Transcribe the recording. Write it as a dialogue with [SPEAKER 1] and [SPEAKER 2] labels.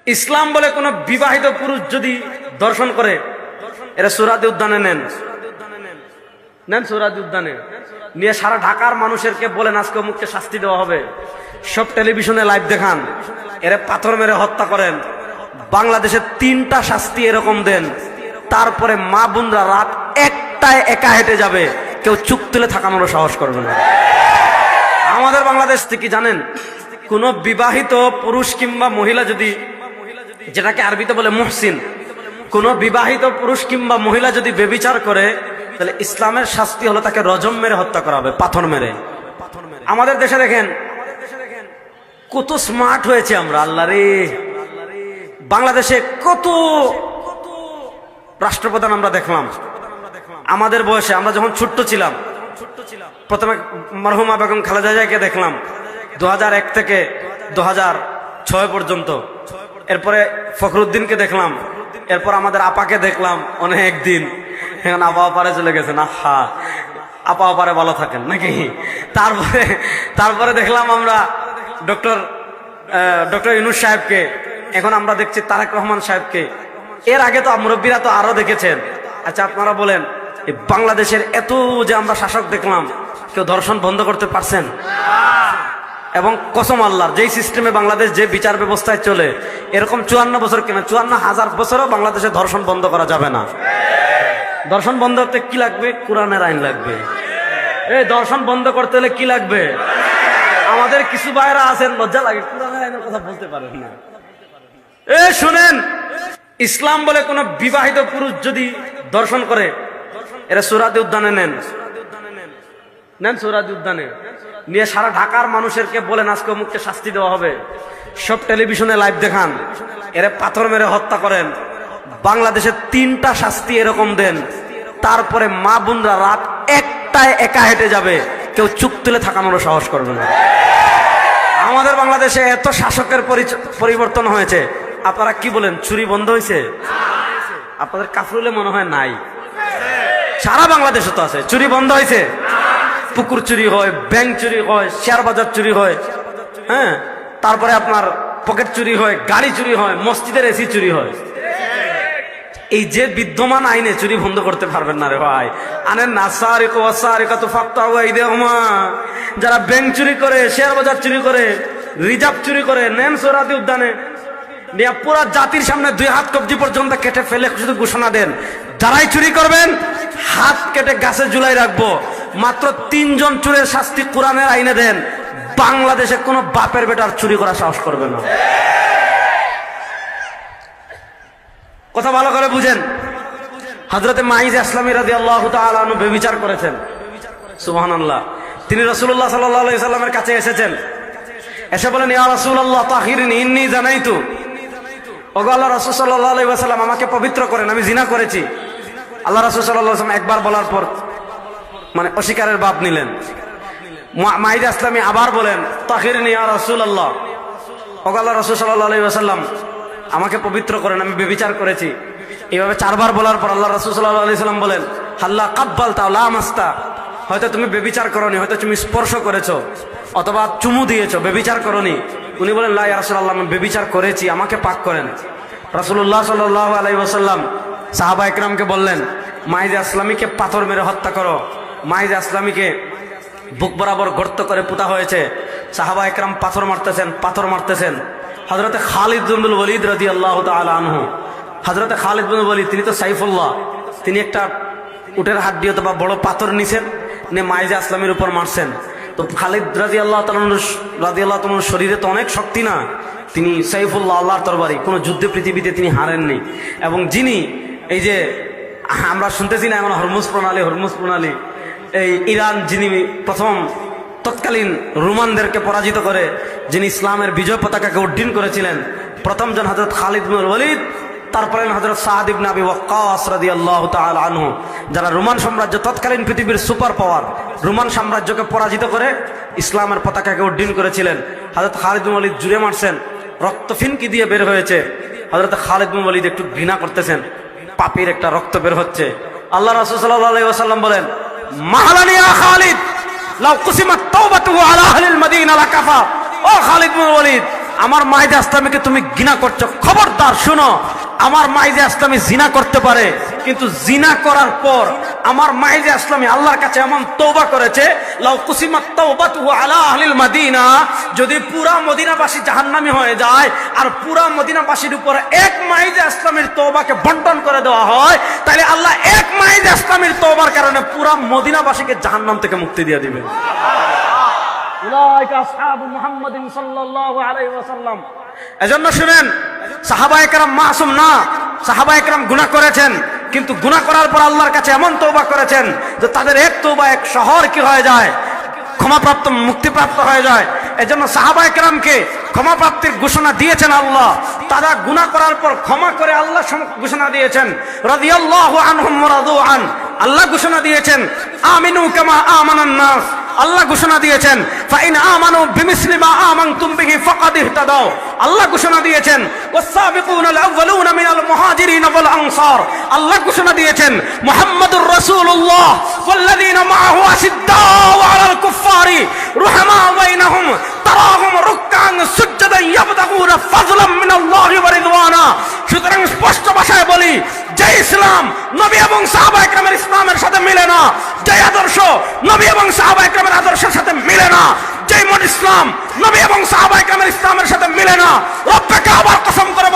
[SPEAKER 1] ইসলাম বলে কোন বিবাহিত পুরুষ যদি দর্শন করে, এরা সুরাদি উদ্যানে নেন সুরাদি উদ্যানে নিয়ে সারা ঢাকার মানুষেরকে বলেন আজকে মুখকে শাস্তি দেওয়া হবে, সব টেলিভিশনে লাইভ দেখান, এরা পাথর মেরে হত্যা করেন। বাংলাদেশে 3টা শাস্তি এরকম দেন, তারপরে মা বোনরা রাত 1টায় একা হেঁটে যাবে, কেউ চুপ তুলে থাকানোর সাহস করবে না। আমাদের বাংলাদেশ থেকে জানেন, কোন বিবাহিত পুরুষ কিংবা মহিলা যদি, যেটাকে আরবিতে বলে মুহসিন, কোন বিবাহিত পুরুষ কিংবা মহিলা যদি ব্যভিচার করে, তাহলে ইসলামের শাস্তি হলো তাকে রজম মেরে হত্যা করা হবে, পাথর মেরে। আমাদের দেশে দেখেন কত স্মার্ট হয়েছে আমরা, আল্লাহ রে। বাংলাদেশে কত রাষ্ট্রপ্রধান আমরা দেখলাম আমাদের বয়সে, আমরা যখন ছোট্ট ছিলাম। প্রথমে মরহুমা বেগম খালেদা জিয়াকে দেখলাম 2001 থেকে 2006 পর্যন্ত, এরপরে ফখরুদ্দিনকে দেখলাম, এরপর আমাদের আপাকে দেখলাম অনেক দিন, এখন আপা পারে চলে গেছেন। আহা, আপা পারে ভালো থাকেন নাকি। তারপরে দেখলাম আমরা ডক্টর ইউনূস সাহেবকে, এখন আমরা দেখছি তারেক রহমান সাহেবকে। এর আগে তো মুরব্বীরা তো আরো দেখেছেন। আচ্ছা আপনারা বলেন, এই বাংলাদেশের এত যে আমরা শাসক দেখলাম, কেউ ধর্ষণ বন্ধ করতে পারছেন? এবং কসম আল্লাহর, যেই সিস্টেমে বাংলাদেশ, যে বিচার ব্যবস্থায় চলে, এরকম 54 বছর কেন 54,000 বছরও বাংলাদেশে ধর্ষণ বন্ধ করা যাবে না। ধর্ষণ বন্ধ করতে কি লাগবে? কোরআনের আইন লাগবে। এই ধর্ষণ বন্ধ করতে হলে কি লাগবে? আমাদের কিছু ভাইরা আছেন, লজ্জা লাগে, কোরআনের আইনের কথা বলতে পারেন না। শুনেন, ইসলাম বলে কোন বিবাহিত পুরুষ যদি দর্শন করে, এরা সুরাদি উদ্যানে নেন সুরাদি উদ্যানে নিয়ে সারা ঢাকার মানুষেরকে বলেন আজকে মুখকে শাস্তি দেওয়া হবে, সব টেলিভিশনে লাইভ দেখান, এরা পাথর মেরে হত্যা করেন। বাংলাদেশে 3টা শাস্তি এরকম দেন, তারপরে মা বোনরা রাত 1টায় একা হেঁটে যাবে, কেউ চুপ তুলে থাকানোর সাহস করবে না। আমাদের বাংলাদেশে এত শাসকের পরিবর্তন হয়েছে, আপনারা কি বলেন, চুরি বন্ধ হয়েছে? আপনাদের কাফরুলে মনে হয় নাই, সারা বাংলাদেশে তো আছে। চুরি বন্ধ হয়েছে? পুকুর চুরি হয়, ব্যাংক চুরি হয়, শেয়ার বাজার চুরি হয়, হ্যাঁ, তারপরে আপনার পকেট চুরি হয়, গাড়ি চুরি হয়, মসজিদের এসি চুরি হয়। এই যে বিদ্যমান আইনে চুরি বন্ধ করতে পারবেন না রে ভাই। আনেন না সারিকু ওয়াসারিকাতু ফাকতাউ আইদিহুমা, যারা ব্যাংক চুরি করে, শেয়ার বাজার চুরি করে, রিজার্ভ চুরি করে, নেন সুরাদি উদ্যানে নিয়ে পুরা জাতির সামনে 2 হাত কবজি পর্যন্ত কেটে ফেলে শুধু ঘোষণা দেন, যারাই চুরি করবেন হাত কেটে গাছে ঝুলাই রাখবো। মাত্র 3 জন চোরের শাস্তি কোরআনের আইনে দেন, বাংলাদেশে কোনো বাপের বেটার চুরি করা সাহস করবে না। কথা ভালো করে বুঝেন। হযরতে মাইজ আসলামী রাদিয়াল্লাহু তাআলা আনহু ব্যভিচার করেছেন, সুবহানাল্লাহ। তিনি রাসূলুল্লাহ সাল্লাল্লাহু আলাইহি সাল্লামের কাছে এসেছেন, এসে বলেন, ইয়া রাসূলুল্লাহ তাহিরনি ইন্নী জানাইতু, ওগো আল্লাহ রাসূল সাল্লাল্লাহু আলাইহি ওয়াসাল্লাম আমাকে পবিত্র করেন, আমি জিনা করেছি। আল্লাহ রাসূল সাল্লাল্লাহু আলাইহি ওয়াসাল্লাম একবার বলার পর মানে অস্বীকারের ভাব নিলেন। মাইজ আসলামী আবার বলেন, তাহিরনি ইয়া রাসূলুল্লাহ, ওগো আল্লাহ রাসূল সাল্লাল্লাহু আলাইহি ওয়াসাল্লাম আমাকে পবিত্র করেন, আমি ব্যভিচার করেছি। এইভাবে 4 বার বলার পর আল্লাহ রাসূল সাল্লাল্লাহু আলাইহি ওয়াসাল্লাম বলেন, হাল্লা কাব্বালতা লা মাস্তা, হয়তো তুমি ব্যভিচার করনি, হয়তো তুমি স্পর্শ করেছো অথবা চুমু দিয়েছো, ব্যভিচার করনি। উনি বলেন, লা ইয়া রাসূলুল্লাহ, আমি ব্যভিচার করেছি, আমাকে পাক করেন। রাসূলুল্লাহ সাল্লাল্লাহু আলাইহি ওয়াসাল্লাম সাহাবা ইকরামকে বললেন, মাইজ আসলামীকে পাথর মেরে হত্যা করো। মাইজ আসলামীকে বুক বরাবর গর্ত করে পুঁতা হয়েছে। সাহাবা ইকরাম পাথর মারতেছেন। হযরতে খালিদ বিন ওয়ালিদ রাদিয়াল্লাহু তাআলা আনহু, হযরতে খালিদ বিন ওয়ালিদ তিনি তো সাইফুল্লাহ, তিনি একটা উটের হাড্ডি অথবা বড় পাথর নিছেন, নিয়ে মাইজে আসলামের উপর মারছেন। তো খালিদ রাদিয়াল্লাহু তাআলার শরীরে তো অনেক শক্তি না, তিনি সাইফুল্লাহ, আল্লাহর তরবারি, কোনো যুদ্ধে পৃথিবীতে তিনি হারেননি। এবং যিনি এই যে আমরা শুনতেছি না এখন হরমুজ প্রণালী, এই ইরান যিনি প্রথম তৎকালীন রোমানদেরকে পরাজিত করে যিনি ইসলামের বিজয় পতাকাকে উড্ডীন করেছিলেন, প্রথম জন হযরত খালিদ বিন ওয়ালিদ, তারপরে হযরত সাদ ইবনে আবি ওয়াক্কাস রাদিয়াল্লাহু তাআলা আনহু, যারা রোমান সাম্রাজ্য, তৎকালীন পৃথিবীর সুপার পাওয়ার রোমান সাম্রাজ্যকে পরাজিত করে ইসলামের পতাকাকে উড্ডীন করেছিলেন। হযরত খালিদ বিন ওয়ালিদ জুড়ে মারছেন, রক্ত ফিনকি দিয়ে বের হয়েছে। হযরত খালিদ বিন ওয়ালিদ একটু ঘৃণা করতেছেন, পাপীর একটা রক্ত বের হচ্ছে। আল্লাহ রাসূল সাল্লাল্লাহু আলাইহি ওয়াসাল্লাম বলেন, মাহালানি ইয়া খালিদ লাউ কুসিমাত তাওবাতুহু আলা আহলিল মদিনা লাকাফা। ও খালিদ বিন ওয়ালিদ, আমার মাইদা ইসলামীকে তুমি ঘৃণা করছো, খবরদার শুনো, আমার মাইদা ইসলামী জিনা করতে পারে, কিন্তু জিনা করার পর আমার মাইদা ইসলামী আল্লাহর কাছে এমন তওবা করেছে, লাউ কুসিমাত তাওবাতুহু আলা আহলিল মদিনা, যদি পুরা মদিনাবাসী জাহান্নামী হয়ে যায় আর পুরা মদিনাবাসীর উপর এক মাইদা ইসলামীর তওবাকে বন্টন করে দেওয়া হয়, তাহলে আল্লাহ এক মাইদা ইসলামীর তওবার কারণে পুরা মদিনাবাসীকে জাহান্নাম থেকে মুক্তি দিয়ে দিবেন। উলাইকা আসহাবু মুহাম্মাদিন সাল্লাল্লাহু আলাইহি ওয়াসাল্লাম। এজন্য শুনেন, সাহাবায়ে কেরাম মাসুম না, সাহাবায়ে কেরাম গুনাহ করেছেন, কিন্তু গুনাহ করার পর আল্লাহর কাছে এমন তওবা করেছেন যে তাদের এক তওবা এক শহর কি হয়ে যায়, ক্ষমাপ্রাপ্ত, মুক্তিপ্রাপ্ত হয়ে যায়। এজন্য সাহাবায়ে কেরামকে ক্ষমাপ্রাপ্তির ঘোষণা দিয়েছেন আল্লাহ। তারা গুনাহ করার পর ক্ষমা করে আল্লাহ ঘোষণা দিয়েছেন, রাদিয়াল্লাহু আনহুম ওয়া রাদু আন, আল্লাহ ঘোষণা দিয়েছেন, আমিনু কামা আমানান নাস, আল্লাহ ঘোষণা দিয়েছেন, ফাইন আমানু বিমিসলি মা আমানতুম বিহি ফাকাদ ইহতাদাও, আল্লাহ ঘোষণা দিয়েছেন, ওয়াস-সাবিকুনাল আউয়ালুনা মিনাল মুহাজিরিন ওয়াল আনসার, আল্লাহ ঘোষণা দিয়েছেন, মুহাম্মাদুর রাসূলুল্লাহ ওয়াল্লাযীনা মাআহু আশিদ্দাউ আলাল কুফফারি রুহামাউ বাইনাহুম তারাহুম রুকআন সুজদান ইয়াবতাগুনা ফাযলাম মিনাল্লাহি ওয়া রিদওয়ানা। সুতরাং স্পষ্ট ভাষায় বলি, যে ইসলাম নবী এবং সাহাবায়ে কেরামের ইসলামের সাথে মিলে না, যে আদর্শ নবী এবং সাহাবায়ে কেরামের আদর্শের সাথে মিলে না, যে মত ইসলাম নবী এবং সাহাবায়ে কেরামের ইসলামের সাথে মিলে না, রব্বে কাবার কসম করে